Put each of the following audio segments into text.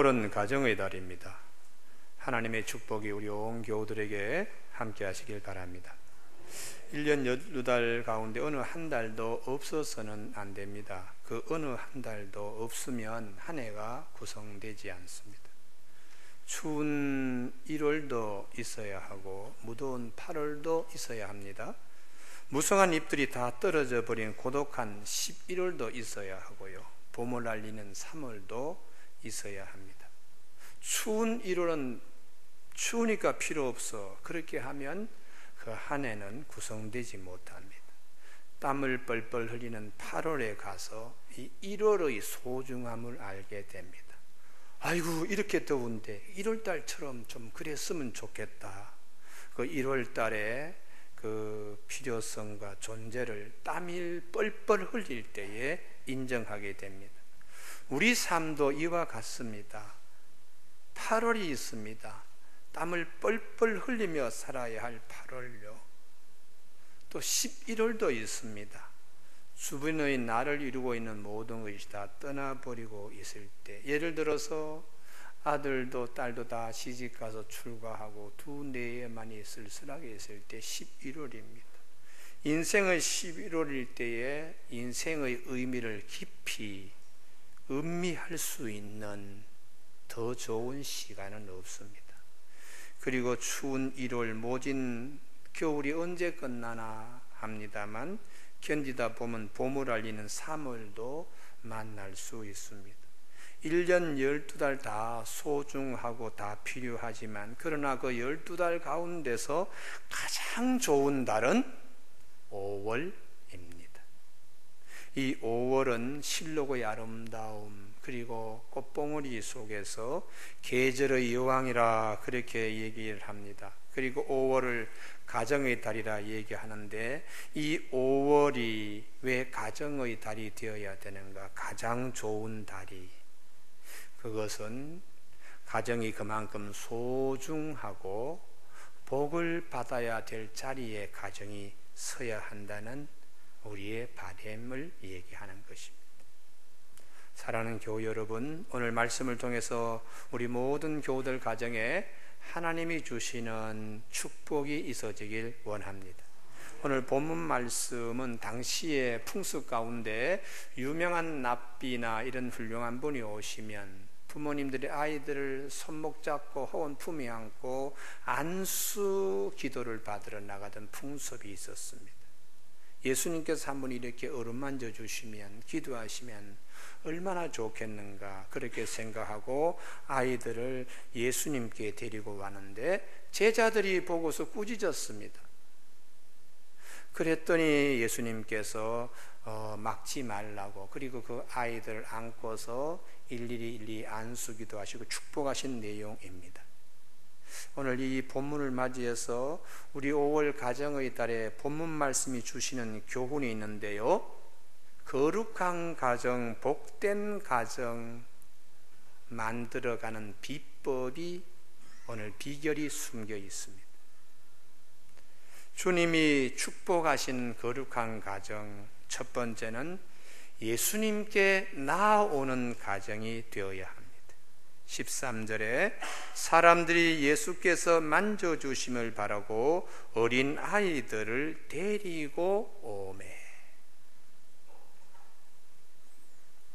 5월은 가정의 달입니다. 하나님의 축복이 우리 온 교우들에게 함께 하시길 바랍니다. 1년 12달 가운데 어느 한 달도 없어서는 안 됩니다. 그 어느 한 달도 없으면 한 해가 구성되지 않습니다. 추운 1월도 있어야 하고 무더운 8월도 있어야 합니다. 무성한 잎들이 다 떨어져 버린 고독한 11월도 있어야 하고요. 봄을 알리는 3월도 있어야 합니다. 추운 1월은 추우니까 필요 없어. 그렇게 하면 그 한 해는 구성되지 못합니다. 땀을 뻘뻘 흘리는 8월에 가서 이 1월의 소중함을 알게 됩니다. 아이고 이렇게 더운데 1월달처럼 좀 그랬으면 좋겠다. 그 1월달에 그 필요성과 존재를 땀을 뻘뻘 흘릴 때에 인정하게 됩니다. 우리 삶도 이와 같습니다. 8월이 있습니다. 땀을 뻘뻘 흘리며 살아야 할 8월요. 또 11월도 있습니다. 주변의 나를 이루고 있는 모든 것이 다 떠나버리고 있을 때, 예를 들어서 아들도 딸도 다 시집가서 출가하고 두 내에만이 쓸쓸하게 있을 때 11월입니다. 인생의 11월일 때에 인생의 의미를 깊이 음미할 수 있는 더 좋은 시간은 없습니다. 그리고 추운 1월 모진 겨울이 언제 끝나나 합니다만 견디다 보면 봄을 알리는 3월도 만날 수 있습니다. 1년 12달 다 소중하고 다 필요하지만 그러나 그 12달 가운데서 가장 좋은 달은 5월입니다. 이 5월은 실록의 아름다움 그리고 꽃봉오리 속에서 계절의 여왕이라 그렇게 얘기를 합니다. 그리고 5월을 가정의 달이라 얘기하는데 이 5월이 왜 가정의 달이 되어야 되는가? 가장 좋은 달이, 그것은 가정이 그만큼 소중하고 복을 받아야 될 자리에 가정이 서야 한다는 우리의 바램을 얘기하는 것입니다. 사랑하는 교우 여러분, 오늘 말씀을 통해서 우리 모든 교우들 가정에 하나님이 주시는 축복이 있어지길 원합니다. 오늘 본문 말씀은 당시의 풍습 가운데 유명한 납비나 이런 훌륭한 분이 오시면 부모님들이 아이들을 손목 잡고 혹은 품에 안고 안수 기도를 받으러 나가던 풍습이 있었습니다. 예수님께서 한 번 이렇게 어루만져 주시면, 기도하시면 얼마나 좋겠는가 그렇게 생각하고 아이들을 예수님께 데리고 왔는데 제자들이 보고서 꾸짖었습니다. 그랬더니 예수님께서 막지 말라고, 그리고 그 아이들을 안고서 일일이 안수기도 하시고 축복하신 내용입니다. 오늘 이 본문을 맞이해서 우리 5월 가정의 달에 본문 말씀이 주시는 교훈이 있는데요, 거룩한 가정, 복된 가정 만들어가는 비법이, 오늘 비결이 숨겨 있습니다. 주님이 축복하신 거룩한 가정, 첫 번째는 예수님께 나아오는 가정이 되어야 합니다. 13절에 사람들이 예수께서 만져주심을 바라고 어린 아이들을 데리고 오매.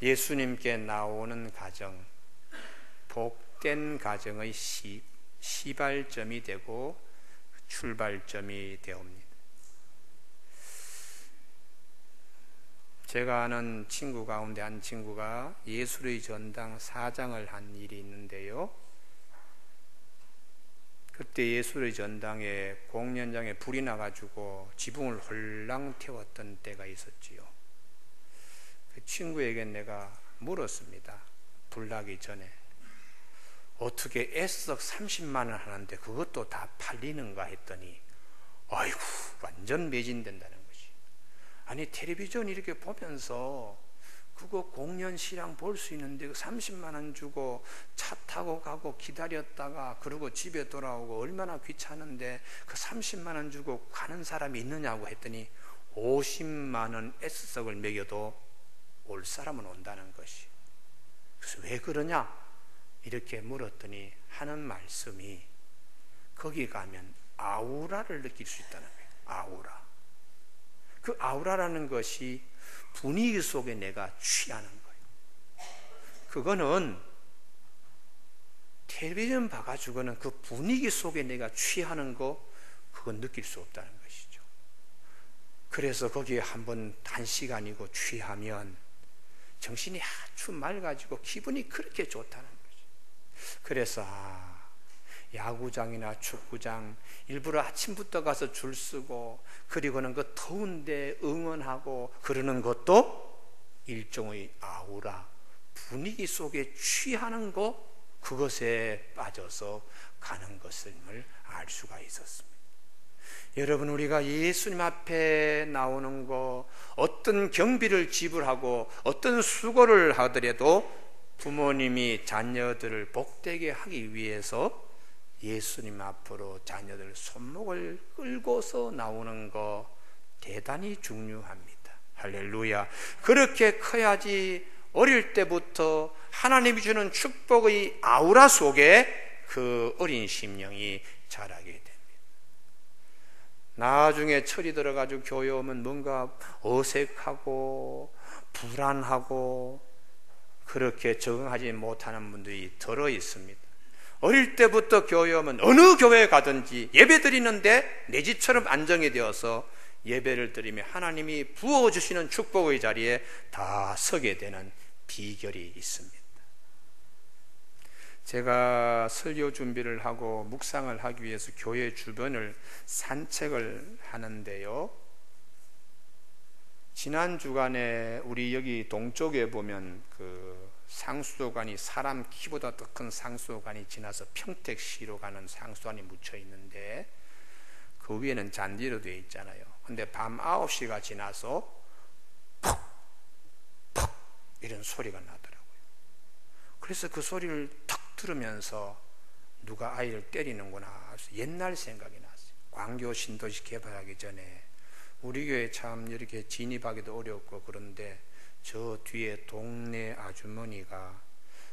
예수님께 나오는 가정, 복된 가정의 시발점이 되고 출발점이 되옵니다. 제가 아는 친구 가운데 한 친구가 예술의 전당 사장을 한 일이 있는데요, 그때 예술의 전당에 공연장에 불이 나가지고 지붕을 홀랑 태웠던 때가 있었지요. 그 친구에게 내가 물었습니다. 불 나기 전에 어떻게 애석 30만 원 하는데 그것도 다 팔리는가 했더니 아이고 완전 매진된다는 것이. 아니 텔레비전 이렇게 보면서 그거 공연 시랑 볼 수 있는데 30만 원 주고 차 타고 가고 기다렸다가 그러고 집에 돌아오고 얼마나 귀찮은데 그 30만 원 주고 가는 사람이 있느냐고 했더니 50만 원 S석을 매겨도 올 사람은 온다는 것이. 그래서 왜 그러냐? 이렇게 물었더니 하는 말씀이 거기 가면 아우라를 느낄 수 있다는 거예요. 아우라. 그 아우라라는 것이 분위기 속에 내가 취하는 거예요. 그거는 텔레비전 봐가지고는 그 분위기 속에 내가 취하는 거 그건 느낄 수 없다는 것이죠. 그래서 거기에 한번 1시간이고 취하면 정신이 아주 맑아지고 기분이 그렇게 좋다는 거죠. 그래서 야구장이나 축구장 일부러 아침부터 가서 줄 서고 그리고는 그 더운데 응원하고 그러는 것도 일종의 아우라, 분위기 속에 취하는 것, 그것에 빠져서 가는 것을 알 수가 있었습니다. 여러분, 우리가 예수님 앞에 나오는 거, 어떤 경비를 지불하고 어떤 수고를 하더라도 부모님이 자녀들을 복되게 하기 위해서 예수님 앞으로 자녀들 손목을 끌고서 나오는 거 대단히 중요합니다. 할렐루야. 그렇게 커야지 어릴 때부터 하나님이 주는 축복의 아우라 속에 그 어린 심령이 자라게 됩니다. 나중에 철이 들어가지고 교회 오면 뭔가 어색하고 불안하고 그렇게 적응하지 못하는 분들이 들어 있습니다. 어릴 때부터 교회 오면 어느 교회에 가든지 예배 드리는데 내 집처럼 안정이 되어서 예배를 드리며 하나님이 부어주시는 축복의 자리에 다 서게 되는 비결이 있습니다. 제가 설교 준비를 하고 묵상을 하기 위해서 교회 주변을 산책을 하는데요, 지난 주간에 우리 여기 동쪽에 보면 그 상수도관이, 사람 키보다 더 큰 상수도관이 지나서 평택시로 가는 상수도관이 묻혀 있는데 그 위에는 잔디로 되어 있잖아요. 근데 밤 9시가 지나서 퍽! 퍽! 이런 소리가 나더라고요. 그래서 그 소리를 탁 들으면서 누가 아이를 때리는구나, 옛날 생각이 났어요. 광교 신도시 개발하기 전에 우리 교회 참 이렇게 진입하기도 어렵고 그런데 저 뒤에 동네 아주머니가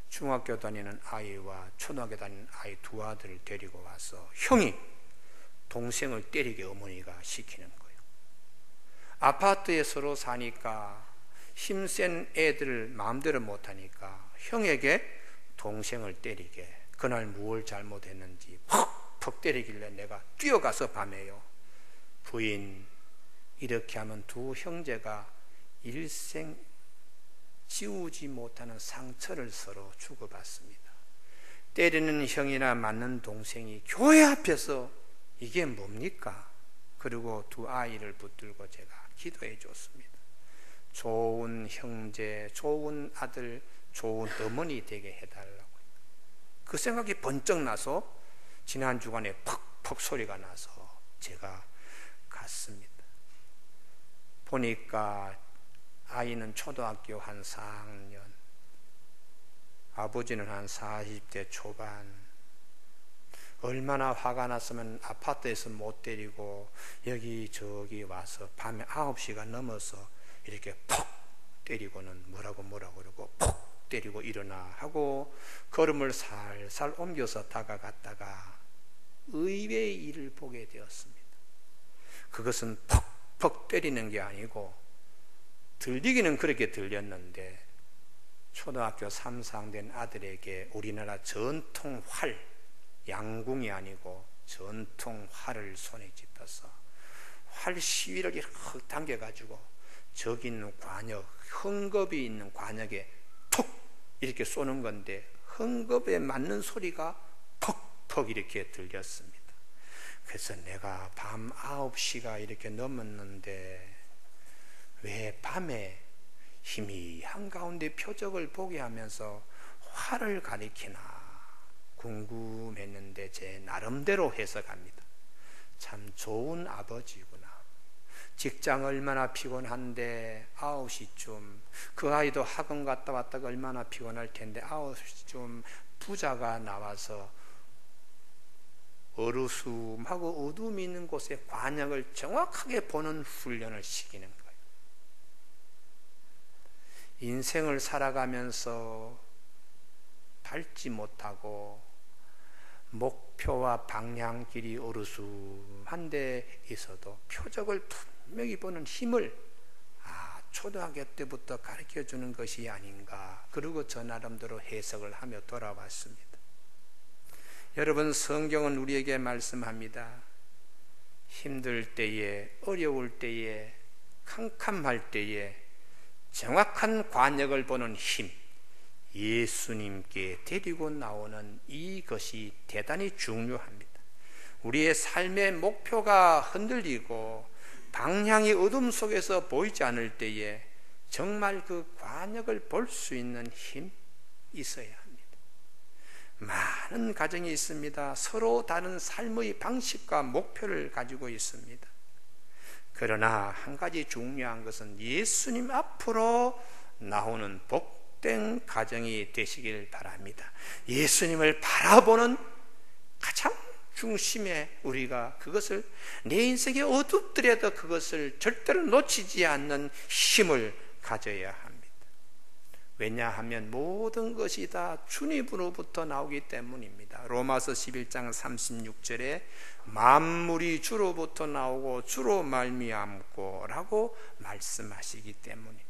중학교 다니는 아이와 초등학교 다니는 아이 두 아들을 데리고 와서 형이 동생을 때리게 어머니가 시키는 거예요. 아파트에 서로 사니까 힘센 애들 마음대로 못하니까 형에게 동생을 때리게, 그날 무엇을 잘못했는지 퍽퍽 때리길래 내가 뛰어가서 밤에요, 부인 이렇게 하면 두 형제가 일생 지우지 못하는 상처를 서로 주고받습니다. 때리는 형이나 맞는 동생이 교회 앞에서 이게 뭡니까? 그리고 두 아이를 붙들고 제가 기도해 줬습니다. 좋은 형제, 좋은 아들, 좋은 어머니 되게 해달라고. 그 생각이 번쩍 나서 지난 주간에 퍽퍽 소리가 나서 제가 갔습니다. 보니까 아이는 초등학교 한 4학년, 아버지는 한 40대 초반. 얼마나 화가 났으면 아파트에서 못 때리고 여기저기 와서 밤에 9시가 넘어서 이렇게 퍽 때리고는 뭐라고 그러고 퍽 때리고 일어나 하고 걸음을 살살 옮겨서 다가갔다가 의외의 일을 보게 되었습니다. 그것은 퍽퍽 때리는 게 아니고, 들리기는 그렇게 들렸는데 초등학교 3, 4학년 된 아들에게 우리나라 전통 활, 양궁이 아니고 전통 활을 손에 짚어서 활 시위를 흙 당겨가지고 저기 있는 관역, 헝겊이 있는 관역에 톡 이렇게 쏘는 건데 헝겊에 맞는 소리가 퍽퍽 이렇게 들렸습니다. 그래서 내가 밤 9시가 이렇게 넘었는데 왜 밤에 희미한 가운데 표적을 보게 하면서 활을 가리키나 궁금했는데 제 나름대로 해석합니다. 참 좋은 아버지구나. 직장 얼마나 피곤한데 9시쯤, 그 아이도 학원 갔다 왔다가 얼마나 피곤할 텐데 9시쯤 부자가 나와서 어루숨하고 어둠이 있는 곳에 관역을 정확하게 보는 훈련을 시키는 거예요. 인생을 살아가면서 밟지 못하고 목표와 방향길이 어루스한 데 있어도 표적을 분명히 보는 힘을 초등학교 때부터 가르쳐주는 것이 아닌가. 그리고 저 나름대로 해석을 하며 돌아왔습니다. 여러분, 성경은 우리에게 말씀합니다. 힘들 때에, 어려울 때에, 캄캄할 때에 정확한 관역을 보는 힘, 예수님께 데리고 나오는 이것이 대단히 중요합니다. 우리의 삶의 목표가 흔들리고 방향이 어둠 속에서 보이지 않을 때에 정말 그 관역을 볼 수 있는 힘이 있어야 합니다. 많은 가정이 있습니다. 서로 다른 삶의 방식과 목표를 가지고 있습니다. 그러나 한 가지 중요한 것은 예수님 앞으로 나오는 복된 가정이 되시길 바랍니다. 예수님을 바라보는 가장 중심에 우리가 그것을 내 인생에 어둡더라도 그것을 절대로 놓치지 않는 힘을 가져야 합니다. 왜냐하면 모든 것이 다 주님으로부터 나오기 때문입니다. 로마서 11장 36절에 만물이 주로부터 나오고 주로 말미암고 라고 말씀하시기 때문입니다.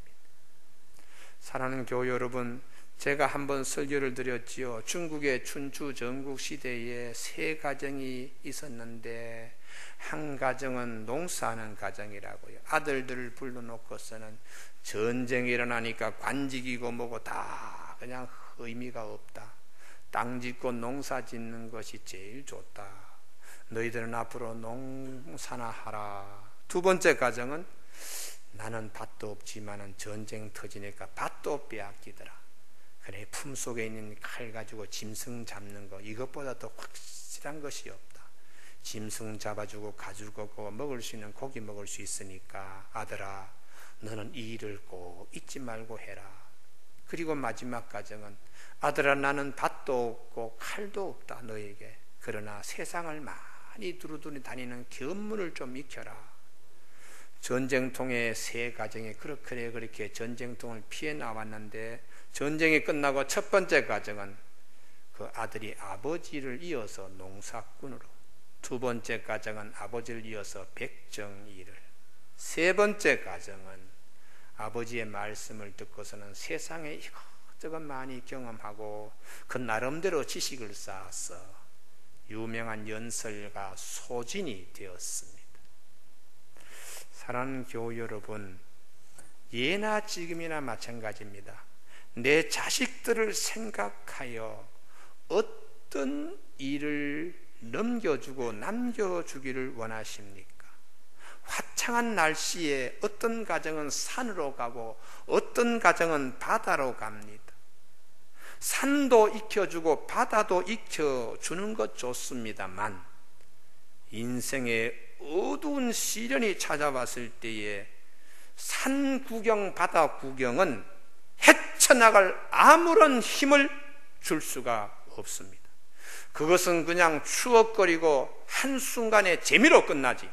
사랑하는 교회 여러분, 제가 한번 설교를 드렸지요. 중국의 춘추 전국 시대에 3가정이 있었는데 한 가정은 농사하는 가정이라고요. 아들들을 불러놓고서는 전쟁이 일어나니까 관직이고 뭐고 다 그냥 의미가 없다. 땅 짓고 농사 짓는 것이 제일 좋다. 너희들은 앞으로 농사나 하라. 2번째 가정은 나는 밭도 없지만은 전쟁 터지니까 밭도 빼앗기더라. 그래, 품속에 있는 칼 가지고 짐승 잡는 거, 이것보다 더 확실한 것이 없다. 짐승 잡아주고 가지고 먹을 수 있는 고기 먹을 수 있으니까 아들아, 너는 이 일을 꼭 잊지 말고 해라. 그리고 마지막 가정은 아들아, 나는 밭도 없고 칼도 없다 너에게. 그러나 세상을 많이 두루두루 다니는 견문을 좀 익혀라. 전쟁통에 3가정이 그렇게 전쟁통을 피해 나왔는데 전쟁이 끝나고 첫 번째 가정은 그 아들이 아버지를 이어서 농사꾼으로, 2번째 가정은 아버지를 이어서 백정일을, 3번째 가정은 아버지의 말씀을 듣고서는 세상에 이것저것 많이 경험하고 그 나름대로 지식을 쌓아서 유명한 연설가 소진이 되었습니다. 사랑하는 교우 여러분, 예나 지금이나 마찬가지입니다. 내 자식들을 생각하여 어떤 일을 넘겨주고 남겨주기를 원하십니까? 화창한 날씨에 어떤 가정은 산으로 가고 어떤 가정은 바다로 갑니다. 산도 익혀주고 바다도 익혀주는 것 좋습니다만 인생의 어두운 시련이 찾아왔을 때에 산 구경, 바다 구경은 헤쳐나갈 아무런 힘을 줄 수가 없습니다. 그것은 그냥 추억거리고 한순간의 재미로 끝나지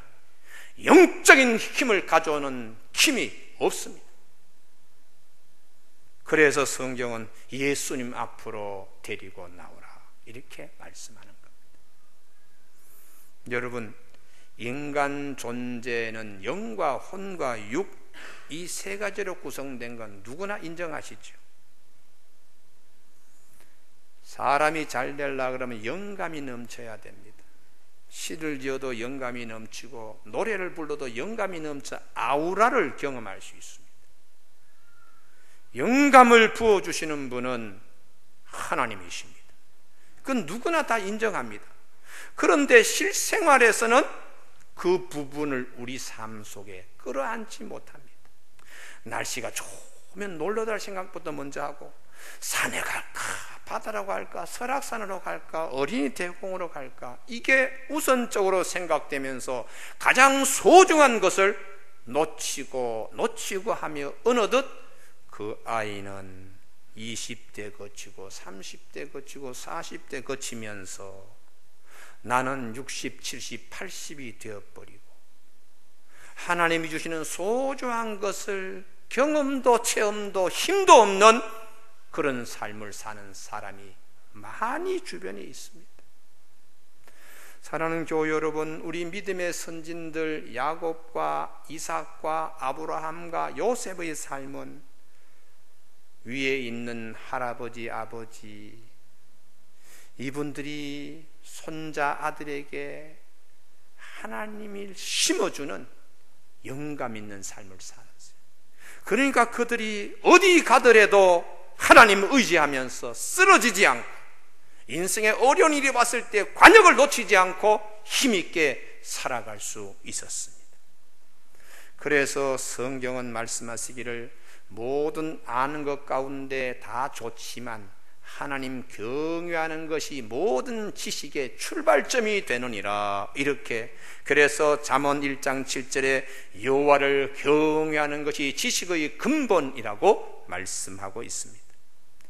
영적인 힘을 가져오는 힘이 없습니다. 그래서 성경은 예수님 앞으로 데리고 나오라 이렇게 말씀하는 겁니다. 여러분, 인간 존재는 영과 혼과 육, 이 3가지로 구성된 건 누구나 인정하시죠. 사람이 잘 되려고 그러면 영감이 넘쳐야 됩니다. 시를 지어도 영감이 넘치고 노래를 불러도 영감이 넘쳐 아우라를 경험할 수 있습니다. 영감을 부어주시는 분은 하나님이십니다. 그건 누구나 다 인정합니다. 그런데 실생활에서는 그 부분을 우리 삶 속에 끌어안지 못합니다. 날씨가 좋으면 놀러 갈 생각부터 먼저 하고 산에 갈까, 바다라고 갈까, 설악산으로 갈까, 어린이 대공원으로 갈까, 이게 우선적으로 생각되면서 가장 소중한 것을 놓치고 하며 어느덧 그 아이는 20대 거치고 30대 거치고 40대 거치면서 나는 60, 70, 80이 되어버리고 하나님이 주시는 소중한 것을 경험도 체험도 힘도 없는 그런 삶을 사는 사람이 많이 주변에 있습니다. 사랑하는 교우 여러분, 우리 믿음의 선진들 야곱과 이삭과 아브라함과 요셉의 삶은 위에 있는 할아버지, 아버지, 이분들이 손자 아들에게 하나님을 심어주는 영감 있는 삶을 살았어요. 그러니까 그들이 어디 가더라도 하나님을 의지하면서 쓰러지지 않고, 인생에 어려운 일이 왔을 때 관역을 놓치지 않고 힘있게 살아갈 수 있었습니다. 그래서 성경은 말씀하시기를 모든 아는 것 가운데 다 좋지만 하나님 경외하는 것이 모든 지식의 출발점이 되느니라, 이렇게. 그래서 잠언 1장 7절에 여호와를 경외하는 것이 지식의 근본이라고 말씀하고 있습니다.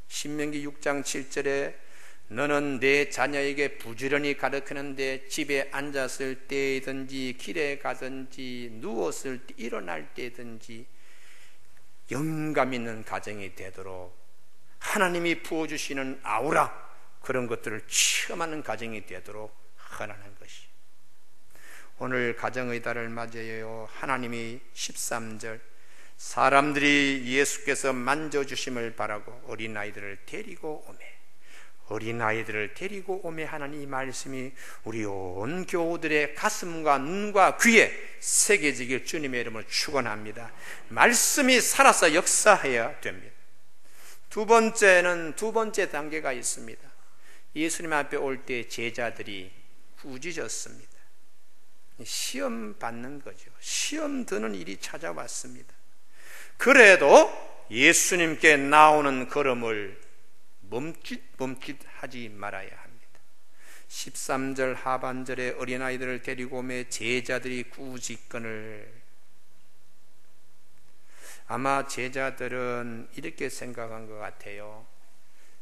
신명기 6장 7절에 너는 내 자녀에게 부지런히 가르치는데 집에 앉았을 때든지 길에 가든지 누웠을 때 일어날 때든지 영감 있는 가정이 되도록 하나님이 부어주시는 아우라, 그런 것들을 체험하는 가정이 되도록 하라는 것이. 오늘 가정의 달을 맞이해요. 하나님이 13절 사람들이 예수께서 만져주심을 바라고 어린아이들을 데리고 오매, 어린아이들을 데리고 오매 하는 이 말씀이 우리 온 교우들의 가슴과 눈과 귀에 새겨지길 주님의 이름으로 축원합니다. 말씀이 살아서 역사해야 됩니다. 두 번째 단계가 있습니다. 예수님 앞에 올 때 제자들이 꾸짖었습니다. 시험 받는 거죠. 시험 드는 일이 찾아왔습니다. 그래도 예수님께 나오는 걸음을 멈칫하지 말아야 합니다. 13절 하반절에 어린아이들을 데리고 오매 제자들이 꾸짖거늘. 아마 제자들은 이렇게 생각한 것 같아요.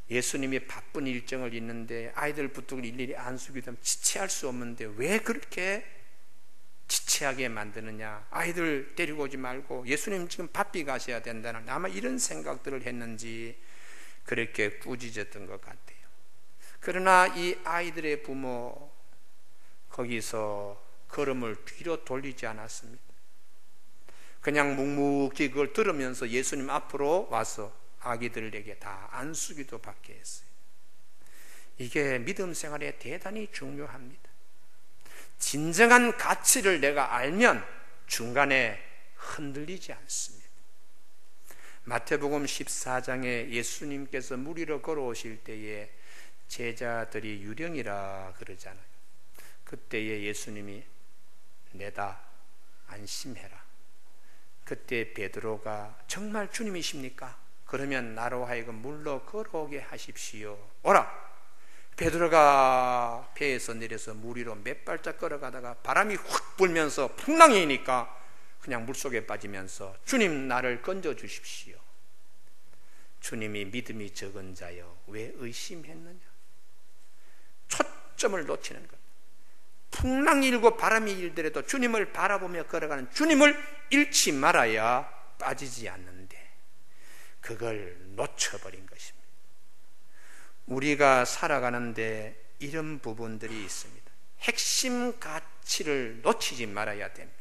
예수님이 바쁜 일정을 있는데 아이들 부뚝을 일일이 안수기도 하면 지체할 수 없는데 왜 그렇게 지체하게 만드느냐, 아이들 데리고 오지 말고 예수님 지금 바삐 가셔야 된다는, 아마 이런 생각들을 했는지 그렇게 꾸짖었던 것 같아요. 그러나 이 아이들의 부모 거기서 걸음을 뒤로 돌리지 않았습니다. 그냥 묵묵히 그걸 들으면서 예수님 앞으로 와서 아기들에게 다 안수기도 받게 했어요. 이게 믿음 생활에 대단히 중요합니다. 진정한 가치를 내가 알면 중간에 흔들리지 않습니다. 마태복음 14장에 예수님께서 물 위로 걸어오실 때에 제자들이 유령이라 그러잖아요. 그때에 예수님이 내다 안심해라. 그때 베드로가 정말 주님이십니까? 그러면 나로 하여금 물로 걸어오게 하십시오. 오라! 베드로가 배에서 내려서 물 위로 몇 발짝 걸어가다가 바람이 확 불면서 풍랑이니까 그냥 물속에 빠지면서 주님 나를 건져 주십시오. 주님이 믿음이 적은 자여 왜 의심했느냐? 초점을 놓치는 것. 풍랑이 일고 바람이 일더라도 주님을 바라보며 걸어가는 주님을 잃지 말아야 빠지지 않는데 그걸 놓쳐버린 것입니다. 우리가 살아가는데 이런 부분들이 있습니다. 핵심 가치를 놓치지 말아야 됩니다.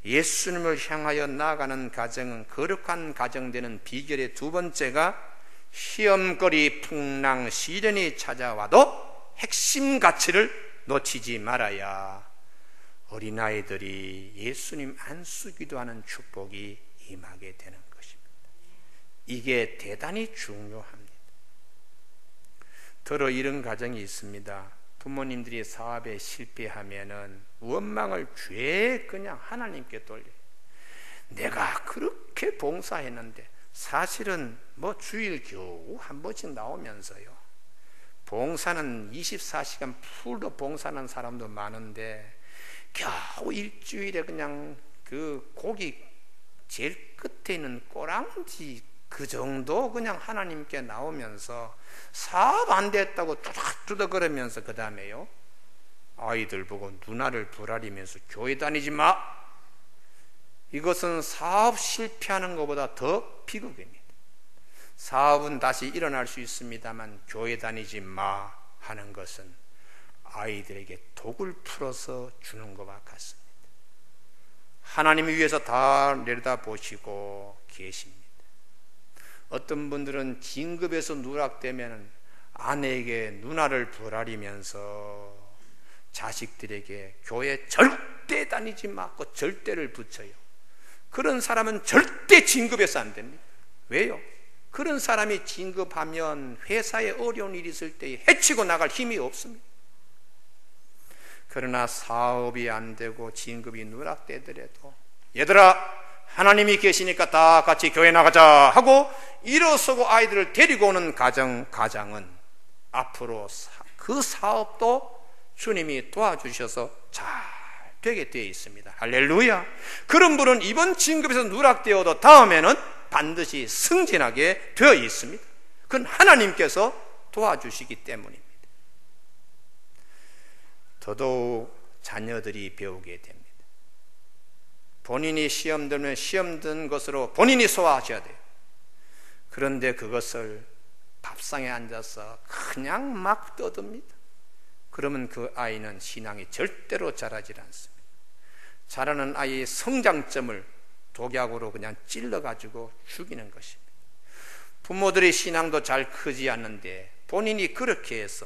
예수님을 향하여 나아가는 가정은 거룩한 가정 되는 비결의 두 번째가 시험거리 풍랑 시련이 찾아와도 핵심 가치를 놓치지 말아야 어린아이들이 예수님 안수기도 하는 축복이 임하게 되는 것입니다. 이게 대단히 중요합니다. 더러 이런 가정이 있습니다. 부모님들이 사업에 실패하면은 원망을 죄 그냥 하나님께 돌려요. 내가 그렇게 봉사했는데, 사실은 뭐 주일 겨우 한 번씩 나오면서요, 봉사는 24시간 풀로 봉사하는 사람도 많은데 겨우 일주일에 그냥 그 고기 제일 끝에 있는 꼬랑지 그 정도 그냥 하나님께 나오면서 사업 안 됐다고 뚜덕뚜덕거리면서 그 다음에요 아이들 보고 누나를 부라리면서 교회 다니지 마. 이것은 사업 실패하는 것보다 더 비극입니다. 사업은 다시 일어날 수 있습니다만 교회 다니지 마 하는 것은 아이들에게 독을 풀어서 주는 것과 같습니다. 하나님이 위에서 다 내려다보시고 계십니다. 어떤 분들은 진급에서 누락되면 아내에게 누나를 부라리면서 자식들에게 교회 절대 다니지 말고 절대를 붙여요. 그런 사람은 절대 진급해서 안 됩니다. 왜요? 그런 사람이 진급하면 회사에 어려운 일이 있을 때 해치고 나갈 힘이 없습니다. 그러나 사업이 안 되고 진급이 누락되더라도 얘들아 하나님이 계시니까 다 같이 교회 나가자 하고 일어서고 아이들을 데리고 오는 가장은 앞으로 그 사업도 주님이 도와주셔서 잘 되게 되어 있습니다. 할렐루야. 그런 분은 이번 진급에서 누락되어도 다음에는 반드시 승진하게 되어 있습니다. 그건 하나님께서 도와주시기 때문입니다. 더더욱 자녀들이 배우게 됩니다. 본인이 시험 들면 시험 든 것으로 본인이 소화하셔야 돼요. 그런데 그것을 밥상에 앉아서 그냥 막 떠듭니다. 그러면 그 아이는 신앙이 절대로 자라지 않습니다. 자라는 아이의 성장점을 독약으로 그냥 찔러가지고 죽이는 것입니다. 부모들의 신앙도 잘 크지 않는데 본인이 그렇게 해서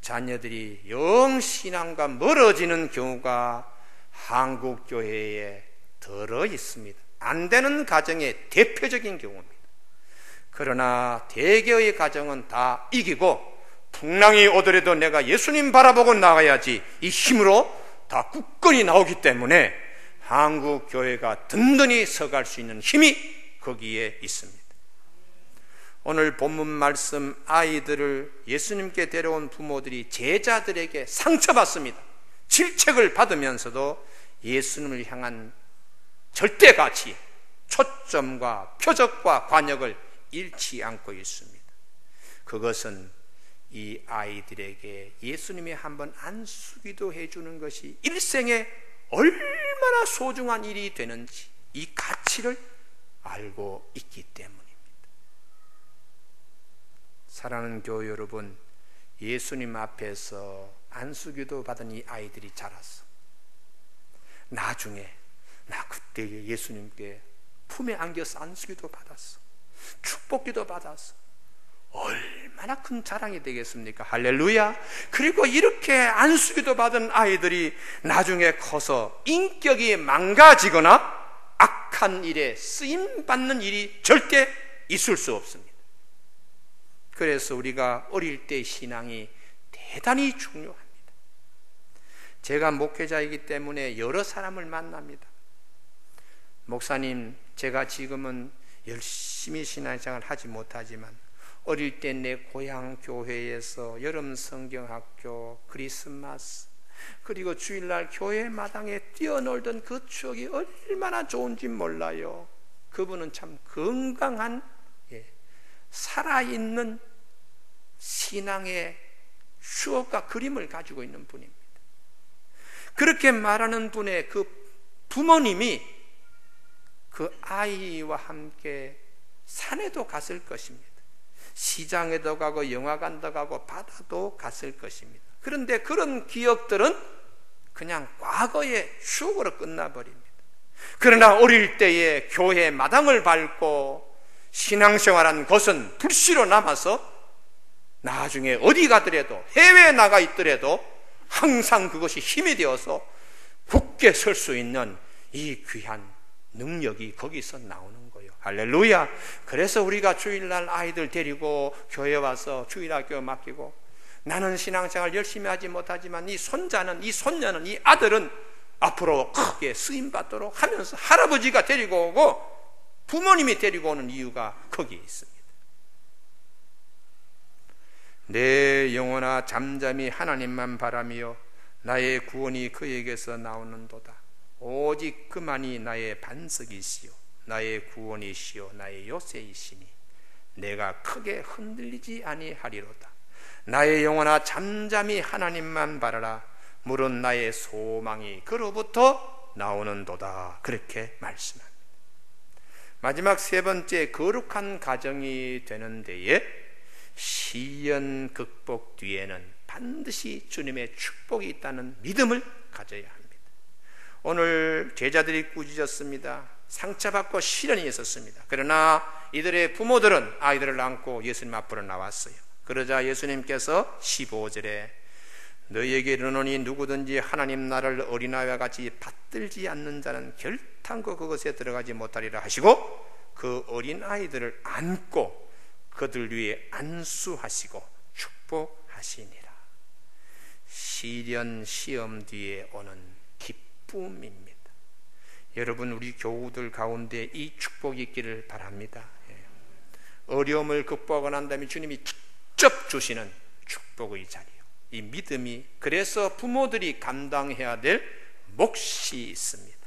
자녀들이 영 신앙과 멀어지는 경우가 한국 교회에 들어 있습니다. 안 되는 가정의 대표적인 경우입니다. 그러나 대개의 가정은 다 이기고 풍랑이 오더라도 내가 예수님 바라보고 나가야지 이 힘으로 다 굳건히 나오기 때문에 한국 교회가 든든히 서갈 수 있는 힘이 거기에 있습니다. 오늘 본문 말씀 아이들을 예수님께 데려온 부모들이 제자들에게 상처받습니다. 질책을 받으면서도 예수님을 향한 절대 가치, 초점과 표적과 관역을 잃지 않고 있습니다. 그것은 이 아이들에게 예수님이 한번 안수기도 해주는 것이 일생에 얼마나 소중한 일이 되는지 이 가치를 알고 있기 때문입니다. 사랑하는 교회 여러분, 예수님 앞에서 안수기도 받은 이 아이들이 자랐어. 나중에 나 그때 예수님께 품에 안겨서 안수기도 받았어. 축복기도 받았어. 얼마나 큰 자랑이 되겠습니까? 할렐루야. 그리고 이렇게 안수기도 받은 아이들이 나중에 커서 인격이 망가지거나 악한 일에 쓰임받는 일이 절대 있을 수 없습니다. 그래서 우리가 어릴 때 신앙이 대단히 중요합니다. 제가 목회자이기 때문에 여러 사람을 만납니다. 목사님, 제가 지금은 열심히 신앙생활을 하지 못하지만 어릴 때 내 고향 교회에서 여름 성경학교, 크리스마스, 그리고 주일날 교회 마당에 뛰어놀던 그 추억이 얼마나 좋은지 몰라요. 그분은 참 건강한 살아있는 신앙의 추억과 그림을 가지고 있는 분입니다. 그렇게 말하는 분의 그 부모님이 그 아이와 함께 산에도 갔을 것입니다. 시장에도 가고 영화관도 가고 바다도 갔을 것입니다. 그런데 그런 기억들은 그냥 과거의 추억으로 끝나버립니다. 그러나 어릴 때에 교회 마당을 밟고 신앙생활한 것은 불씨로 남아서 나중에 어디 가더라도 해외에 나가 있더라도 항상 그것이 힘이 되어서 굳게 설 수 있는 이 귀한 능력이 거기서 나오는 거예요. 할렐루야. 그래서 우리가 주일날 아이들 데리고 교회 와서 주일학교 맡기고 나는 신앙생활 열심히 하지 못하지만 이 손자는, 이 손녀는, 이 아들은 앞으로 크게 쓰임받도록 하면서 할아버지가 데리고 오고 부모님이 데리고 오는 이유가 거기에 있습니다. 내 영혼아 잠잠히 하나님만 바라며 나의 구원이 그에게서 나오는도다. 오직 그만이 나의 반석이시요 나의 구원이시요 나의 요새이시니 내가 크게 흔들리지 아니하리로다. 나의 영혼아 잠잠히 하나님만 바라라. 물은 나의 소망이 그로부터 나오는도다. 그렇게 말씀합니다. 마지막 세 번째, 거룩한 가정이 되는 데에 시련 극복 뒤에는 반드시 주님의 축복이 있다는 믿음을 가져야 합니다. 오늘 제자들이 꾸짖었습니다. 상처받고 시련이 있었습니다. 그러나 이들의 부모들은 아이들을 안고 예수님 앞으로 나왔어요. 그러자 예수님께서 15절에 너희에게 이르노니 누구든지 하나님 나라를 어린아이와 같이 받들지 않는 자는 결탄코 그것에 들어가지 못하리라 하시고, 그 어린아이들을 안고 그들 위에 안수하시고 축복하시니라. 시련 시험 뒤에 오는 기쁨입니다. 여러분, 우리 교우들 가운데 이 축복이 있기를 바랍니다. 어려움을 극복하고 난 다음에 주님이 직접 주시는 축복의 자리요, 이 믿음이, 그래서 부모들이 감당해야 될 몫이 있습니다.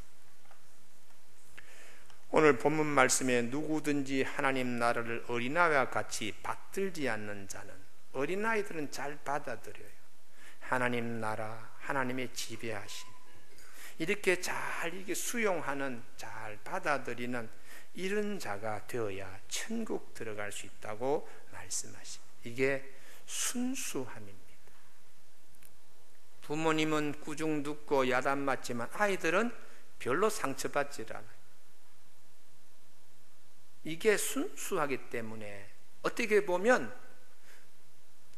오늘 본문 말씀에 누구든지 하나님 나라를 어린아이와 같이 받들지 않는 자는, 어린아이들은 잘 받아들여요. 하나님 나라, 하나님의 지배하심, 이렇게 잘 이게 수용하는, 잘 받아들이는 이런 자가 되어야 천국 들어갈 수 있다고 말씀하십니다. 이게 순수함입니다. 부모님은 꾸중 듣고 야단 맞지만 아이들은 별로 상처받지 않아요. 이게 순수하기 때문에, 어떻게 보면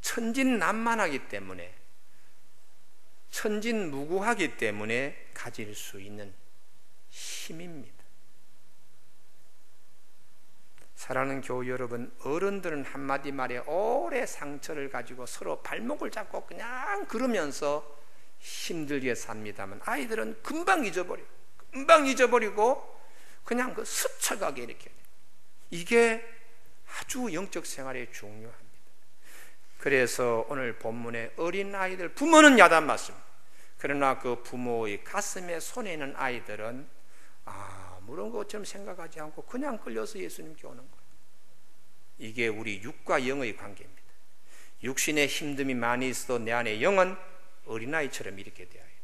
천진난만하기 때문에, 천진무구하기 때문에 가질 수 있는 힘입니다. 사랑하는 교우 여러분, 어른들은 한마디 말에 오래 상처를 가지고 서로 발목을 잡고 그냥 그러면서 힘들게 삽니다만, 아이들은 금방 잊어버리고 그냥 그 스쳐가게 이렇게, 이게 아주 영적 생활에 중요합니다. 그래서 오늘 본문에 어린아이들, 부모는 야단 맞습니다. 그러나 그 부모의 가슴에 손에 있는 아이들은 아무런 것처럼 생각하지 않고 그냥 끌려서 예수님께 오는 거예요. 이게 우리 육과 영의 관계입니다. 육신의 힘듦이 많이 있어도 내 안에 영은 어린아이처럼 이렇게 되어야 해요.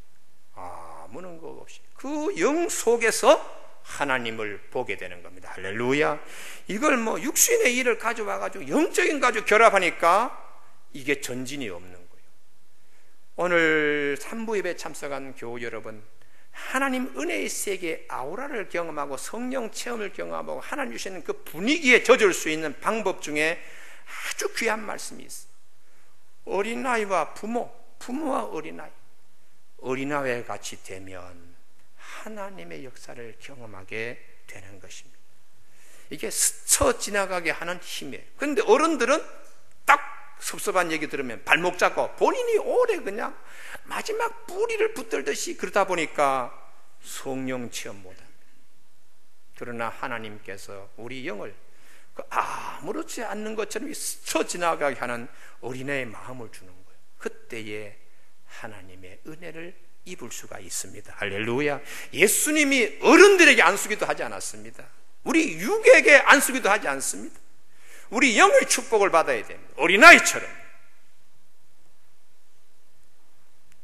아무런 것 없이 그 영 속에서 하나님을 보게 되는 겁니다. 할렐루야. 이걸 육신의 일을 가져와가지고 영적인 가지고 결합하니까 이게 전진이 없는 거예요. 오늘 3부 예배 참석한 교우 여러분, 하나님 은혜의 세계 아우라를 경험하고 성령 체험을 경험하고 하나님 주시는 그 분위기에 젖을 수 있는 방법 중에 아주 귀한 말씀이 있어요. 어린아이와 부모와 어린아이와 같이 되면 하나님의 역사를 경험하게 되는 것입니다. 이게 스쳐 지나가게 하는 힘이에요. 그런데 어른들은 딱 섭섭한 얘기 들으면 발목 잡고 본인이 오래 그냥 마지막 뿌리를 붙들듯이 그러다 보니까 성령 체험 못합니다. 그러나 하나님께서 우리 영을 아무렇지 않는 것처럼 스쳐 지나가게 하는 어린애의 마음을 주는 거예요. 그때에 하나님의 은혜를 입을 수가 있습니다. 할렐루야. 예수님이 어른들에게 안수기도 하지 않았습니다. 우리 육에게 안수기도 하지 않습니다. 우리 영의 축복을 받아야 됩니다. 어린아이처럼.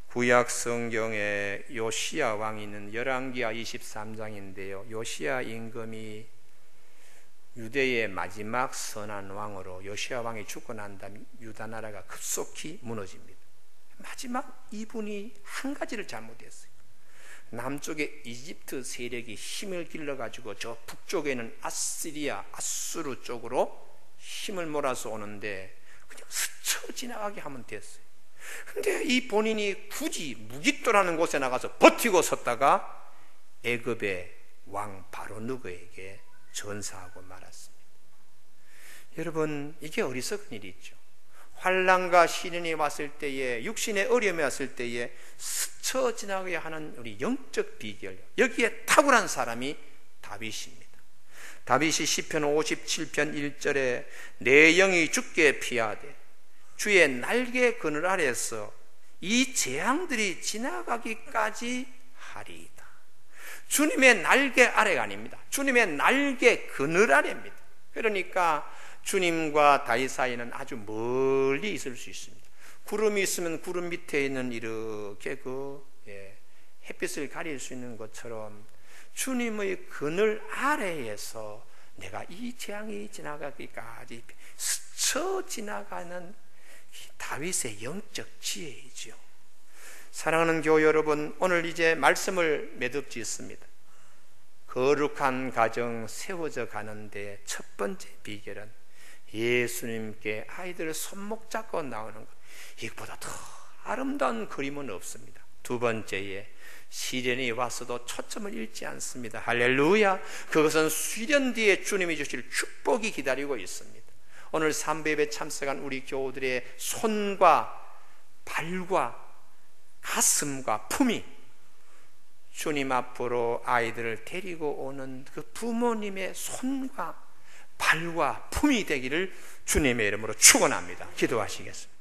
구약 성경에 요시야 왕이 있는 열왕기하 23장인데요. 요시야 임금이 유대의 마지막 선한 왕으로, 요시야 왕이 죽고 난 다음에 유다 나라가 급속히 무너집니다. 마지막 이분이 한 가지를 잘못했어요. 남쪽에 이집트 세력이 힘을 길러가지고 저 북쪽에 있는 아시리아, 아수르 쪽으로 힘을 몰아서 오는데 그냥 스쳐 지나가게 하면 됐어요. 근데 이 본인이 굳이 무깃도라는 곳에 나가서 버티고 섰다가 애굽의 왕 바로누그에게 전사하고 말았습니다. 여러분, 이게 어리석은 일이죠. 환난과 시련이 왔을 때에, 육신의 어려움이 왔을 때에 스쳐 지나가게 하는 우리 영적 비결, 여기에 탁월한 사람이 다윗입니다. 다윗이 시편 57편 1절에 내 영이 주께 피하되 주의 날개 그늘 아래서 이 재앙들이 지나가기까지 하리이다. 주님의 날개 아래가 아닙니다. 주님의 날개 그늘 아래입니다. 그러니까 주님과 다윗 사이는 아주 멀리 있을 수 있습니다. 구름이 있으면 구름 밑에 있는 이렇게 햇빛을 가릴 수 있는 것처럼 주님의 그늘 아래에서 내가 이 재앙이 지나가기까지 스쳐 지나가는 다윗의 영적 지혜이지요. 사랑하는 교우 여러분, 오늘 이제 말씀을 매듭 짓습니다. 거룩한 가정 세워져 가는데 첫 번째 비결은 예수님께 아이들을 손목 잡고 나오는 것. 이것보다 더 아름다운 그림은 없습니다. 두 번째에 시련이 왔어도 초점을 잃지 않습니다. 할렐루야. 그것은 시련 뒤에 주님이 주실 축복이 기다리고 있습니다. 오늘 삼배예배 참석한 우리 교우들의 손과 발과 가슴과 품이 주님 앞으로 아이들을 데리고 오는 그 부모님의 손과 발과 품이 되기를 주님의 이름으로 축원합니다. 기도하시겠습니다.